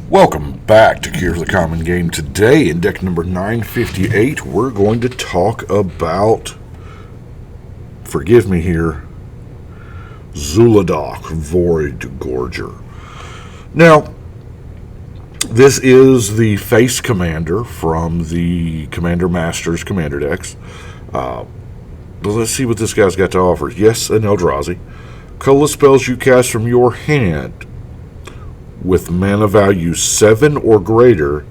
Welcome back to Cure the Common Game. Today, in deck number 958, we're going to talk about, forgive me here, Zhulodok, Void Gorger. Now, this is the face commander from the Commander Masters Commander decks. Let's see what this guy's got to offer. Yes, an Eldrazi. Colorless spells you cast from your hand with mana value 7 or greater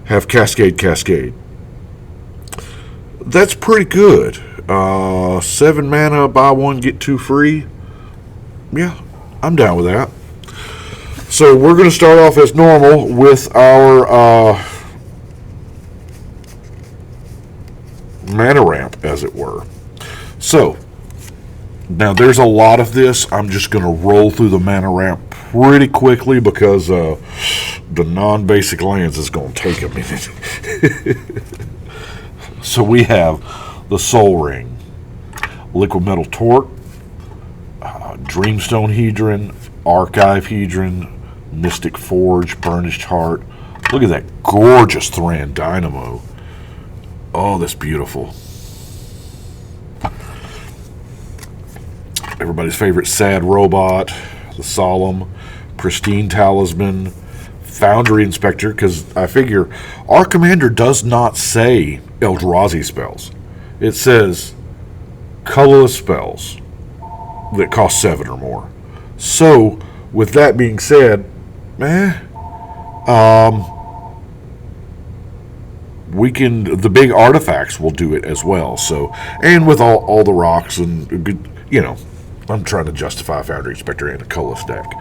have Cascade. That's pretty good. 7 mana, buy one, get 2 free. Yeah, I'm down with that. So we're going to start off as normal with our mana ramp, as it were. So, now there's a lot of this. I'm just going to roll through the mana ramp pretty quickly because the non-basic lands is going to take a minute. So we have the Soul Ring, Liquid Metal Torque, Dreamstone Hedron, Archive Hedron, Mystic Forge, Burnished Heart. Look at that gorgeous Thran Dynamo. Oh, that's beautiful. Everybody's favorite Sad Robot, the Solemn, Pristine Talisman, Foundry Inspector, because I figure our commander does not say Eldrazi spells. It says colorless spells that cost 7 or more. So, with that being said, we can, the big artifacts will do it as well. So, and with all the rocks and good, I'm trying to justify Foundry Inspector in a colorless deck.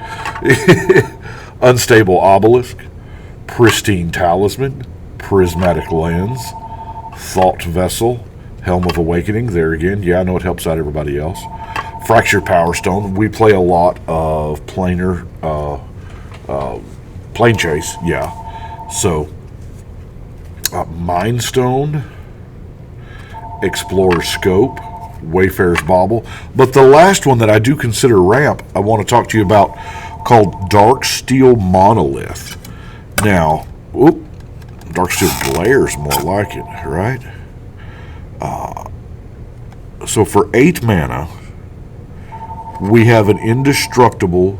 Unstable Obelisk, Pristine Talisman, Prismatic Lens, Thought Vessel, Helm of Awakening. There again, I know it helps out everybody else. Fractured Power Stone. We play a lot of planar, plane chase. So, Mind Stone, Explorer's Scope, Wayfarer's Bauble. But the last one that I do consider ramp, I want to talk to you about, called Dark Steel Monolith. Now, Dark Steel Glare's more like it, right? So for 8 mana, we have an indestructible.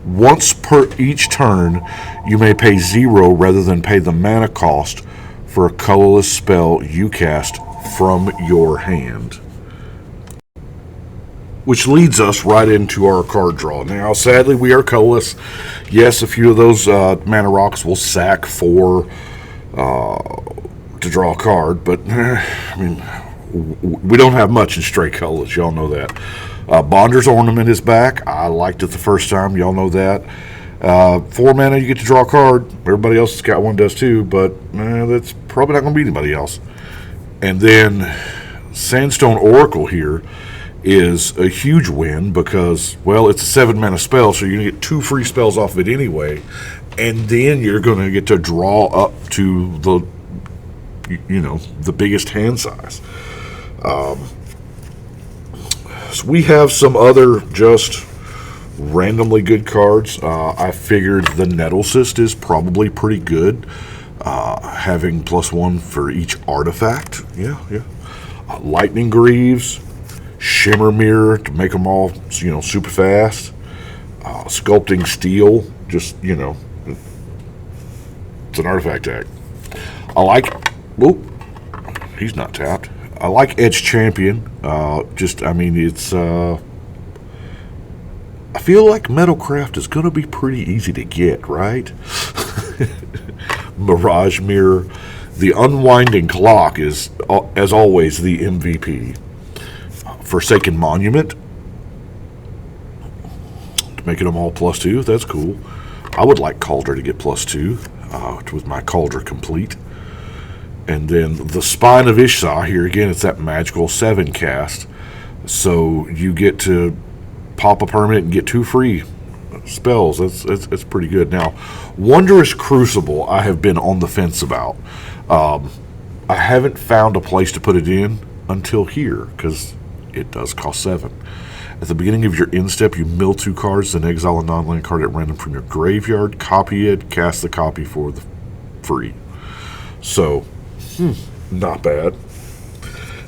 Once per each turn, you may pay 0 rather than pay the mana cost for a colorless spell you cast from your hand. Which leads us right into our card draw. Now, sadly, we are colorless. Yes, a few of those mana rocks will sack 4 to draw a card, but we don't have much in straight colors. Y'all know that. Bonder's Ornament is back. I liked it the first time. Y'all know that. 4 mana, you get to draw a card. Everybody else has got one, does too, but that's probably not going to be anybody else. And then Sandstone Oracle here is a huge win because, well, it's a 7 mana spell, so you're going to get 2 free spells off of it anyway, and then you're going to get to draw up to the biggest hand size. So we have some other just randomly good cards. I figured the Nettlecyst is probably pretty good, having +1 for each artifact. Lightning Greaves, Shimmer Mirror to make them all, super fast. Sculpting Steele, just, it's an artifact deck. I like, he's not tapped. I like Edge Champion. It's, I feel like Metalcraft is going to be pretty easy to get, right? Mirage Mirror. The Unwinding Clock is, as always, the MVP. Forsaken Monument, making them all +2. That's cool. I would like Cauldron to get +2 with my Cauldron complete. And then the Spine of Ishsa, here again, it's that magical 7 cast. So you get to pop a permanent and get 2 free spells. That's pretty good. Now, Wondrous Crucible, I have been on the fence about. I haven't found a place to put it in until here, because it does cost 7. At the beginning of your end step, you mill 2 cards, then exile a non-land card at random from your graveyard, copy it, cast the copy for the free. So, not bad.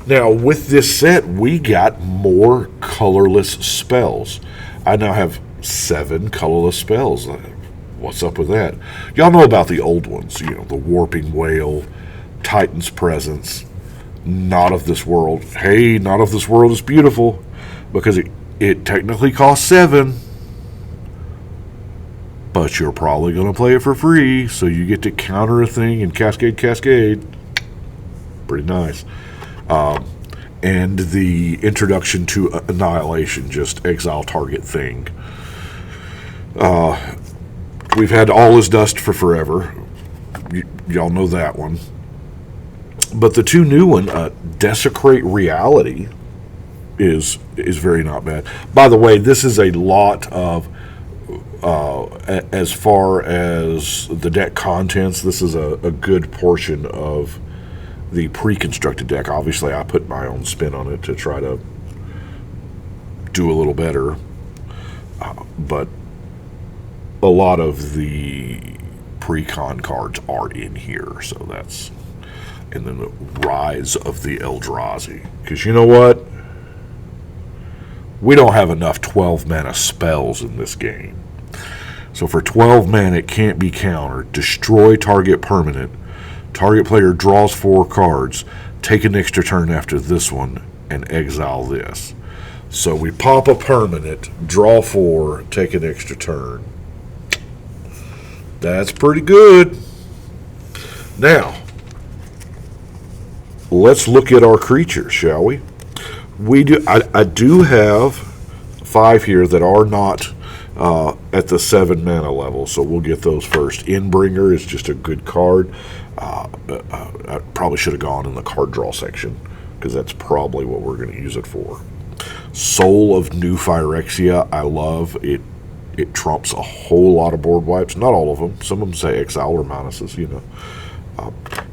Now, with this set, we got more colorless spells. I now have 7 colorless spells. What's up with that? Y'all know about the old ones, you know, the Warping Whale, Titan's Presence, Not of This World. Hey, Not of This World is beautiful because it technically costs 7, but you're probably going to play it for free, so you get to counter a thing and cascade. Pretty nice. And the introduction to Annihilation, just exile target thing. We've had All Is Dust for forever. Y'all know that one. But the 2 new one, Desecrate Reality, is very not bad. By the way, this is a lot of, as far as the deck contents, this is a good portion of the pre-constructed deck. Obviously, I put my own spin on it to try to do a little better. But a lot of the pre-con cards are in here, so that's... And then the Rise of the Eldrazi. Because you know what? We don't have enough 12 mana spells in this game. So for 12 mana, it can't be countered. Destroy target permanent. Target player draws 4 cards. Take an extra turn after this one and exile this. So we pop a permanent, draw 4, take an extra turn. That's pretty good. Now, let's look at our creatures, shall we? I do have 5 here that are not at the 7 mana level, so we'll get those first. Inbringer is just a good card. I probably should have gone in the card draw section, because that's probably what we're going to use it for. Soul of New Phyrexia, I love. It trumps a whole lot of board wipes. Not all of them. Some of them say exile or minuses, you know.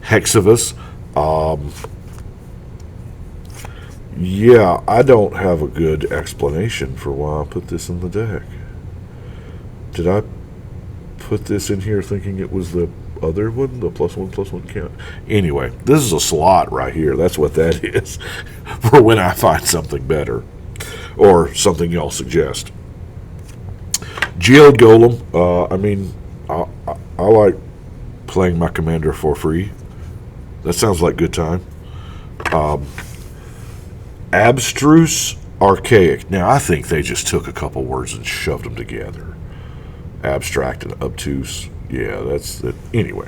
Hexavus. Yeah, I don't have a good explanation for why I put this in the deck. Did I put this in here thinking it was the other one, the +1/+1 count? Anyway, this is a slot right here. That's what that is for when I find something better or something y'all suggest. Geode Golem. I mean, I like playing my commander for free. That sounds like good time. Abstruse Archaic. Now, I think they just took a couple words and shoved them together. Abstract and obtuse. Yeah, that's it. Anyway,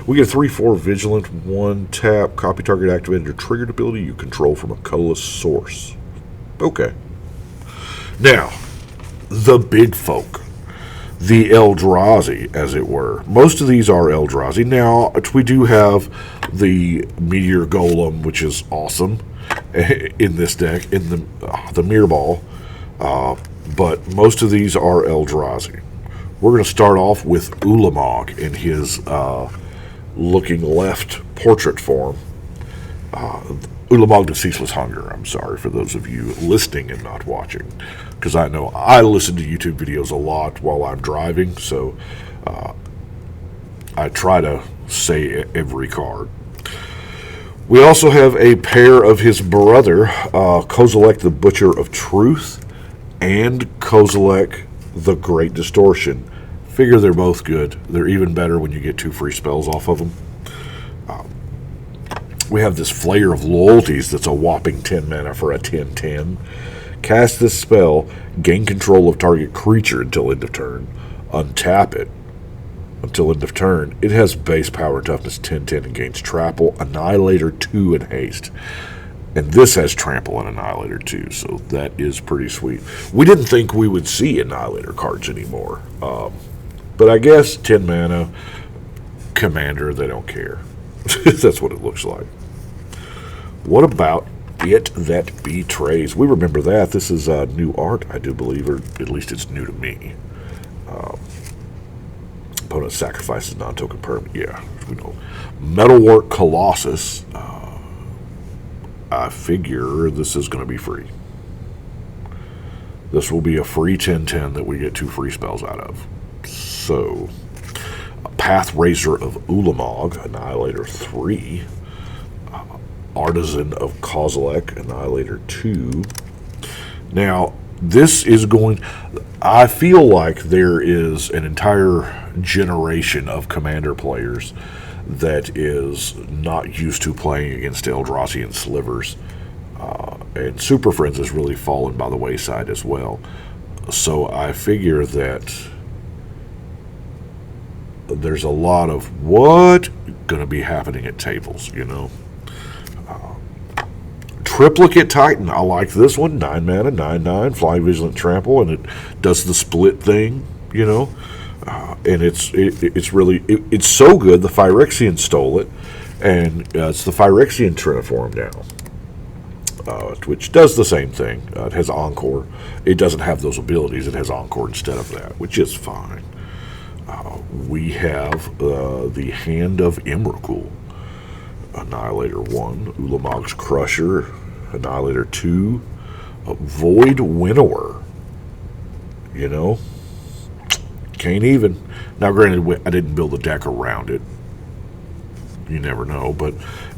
we get a 3/4 Vigilant, 1 tap, copy target activated or triggered ability you control from a colorless source. Okay. Now, the big folk. The Eldrazi, as it were. Most of these are Eldrazi. Now, we do have the Meteor Golem, which is awesome in this deck, in the Mirror Ball. But most of these are Eldrazi. We're going to start off with Ulamog in his looking left portrait form. Ulamog the Ceaseless Hunger. I'm sorry for those of you listening and not watching, because I know I listen to YouTube videos a lot while I'm driving, so I try to say every card. We also have a pair of his brother, Kozilek the Butcher of Truth and Kozilek the Great Distortion. Figure they're both good. They're even better when you get 2 free spells off of them. We have this Flayer of Loyalties that's a whopping 10 mana for a 10/10. Cast this spell, gain control of target creature until end of turn. Untap it until end of turn. It has base power and toughness 10/10 and gains Trample, Annihilator 2, and Haste. And this has Trample and Annihilator 2, so that is pretty sweet. We didn't think we would see Annihilator cards anymore. But I guess 10 mana, Commander, they don't care. That's what it looks like. What about It That Betrays? We remember that. This is new art, I do believe, or at least it's new to me. Opponent sacrifices non-token permanent. Yeah, we know. Metalwork Colossus. I figure this is going to be free. This will be a free 10/10 that we get 2 free spells out of. So, Path Razor of Ulamog, Annihilator 3. Artisan of Kozilek, Annihilator 2. Now, this is going... I feel like there is an entire generation of Commander players that is not used to playing against Eldrazi and Slivers. And Super Friends has really fallen by the wayside as well. So I figure that there's a lot of what going to be happening at tables, you know. Triplicate Titan, I like this one. 9 mana, 9/9, Flying Vigilant Trample, and it does the split thing, you know. And it's really so good. The Phyrexian stole it, and it's the Phyrexian Triniform now. Which does the same thing. It has Encore. It doesn't have those abilities. It has Encore instead of that, which is fine. We have the Hand of Emrakul. Annihilator 1. Ulamog's Crusher. Annihilator 2. Void Winnower. You know? Can't even. Now, granted, I didn't build a deck around it. You never know, but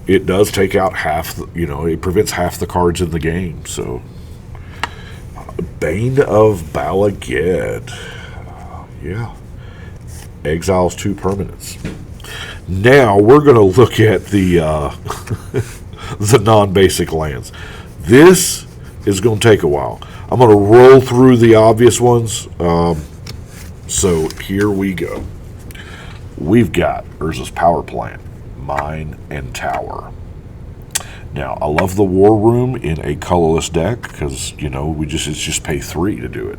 it does take out half, you know, it prevents half the cards in the game, so. Bane of Balaged. Yeah. Exiles 2 permanents. Now, we're going to look at the, the non-basic lands. This is going to take a while. I'm going to roll through the obvious ones. So, here we go. We've got Urza's Power Plant. Mine and Tower. Now, I love the War Room in a colorless deck because, you know, it's just pay 3 to do it.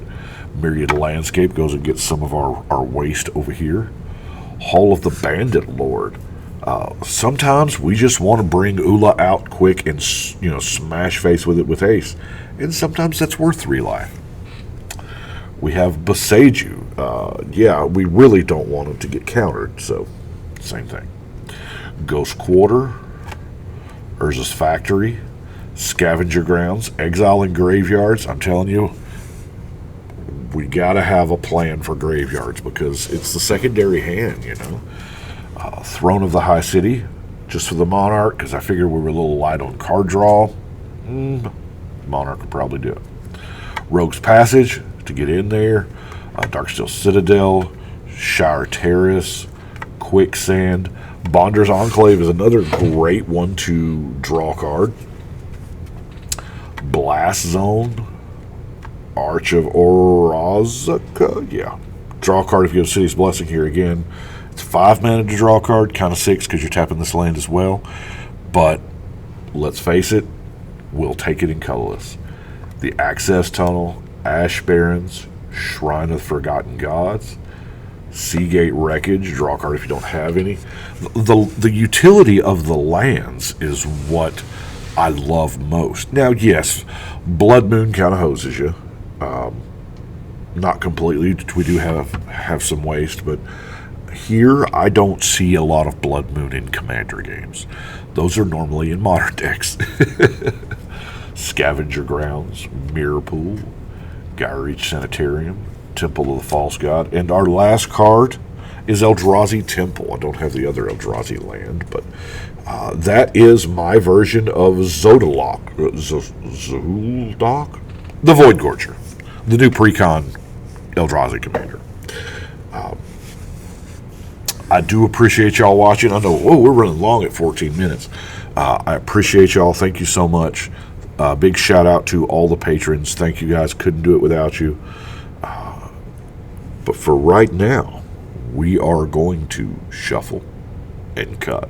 Myriad Landscape goes and gets some of our waste over here. Hall of the Bandit Lord. Sometimes we just want to bring Ula out quick and, you know, smash face with it with haste. And sometimes that's worth 3 life. We have Boseiju. Yeah, we really don't want him to get countered, so same thing. Ghost Quarter, Urza's Factory, Scavenger Grounds, Exile and Graveyards. I'm telling you, we gotta have a plan for graveyards because it's the secondary hand, you know. Throne of the High City, just for the Monarch, because I figured we were a little light on card draw. Monarch could probably do it. Rogue's Passage, to get in there. Darksteel Citadel, Shire Terrace, Quicksand. Bonder's Enclave is another great one to draw a card. Blast Zone. Arch of Orazaka. Yeah. Draw a card if you have City's Blessing here again. It's 5 mana to draw a card. Kind of 6 because you're tapping this land as well. But let's face it, we'll take it in colorless. The Access Tunnel. Ash Barrens. Shrine of Forgotten Gods. Seagate Wreckage, draw a card if you don't have any. The utility of the lands is what I love most. Now, yes, Blood Moon kind of hoses you. Not completely. We do have some waste, but here I don't see a lot of Blood Moon in Commander games. Those are normally in Modern decks. Scavenger Grounds, Mirror Pool, Gyreach Sanitarium, Temple of the False God, and our last card is Eldrazi Temple. I don't have the other Eldrazi land, but that is my version of Zhulodok, the Void Gorger, the new Precon Eldrazi commander. I do appreciate y'all watching. I know, we're running long at 14 minutes. I appreciate y'all. Thank you so much. Big shout out to all the patrons. Thank you guys. Couldn't do it without you. But for right now, we are going to shuffle and cut.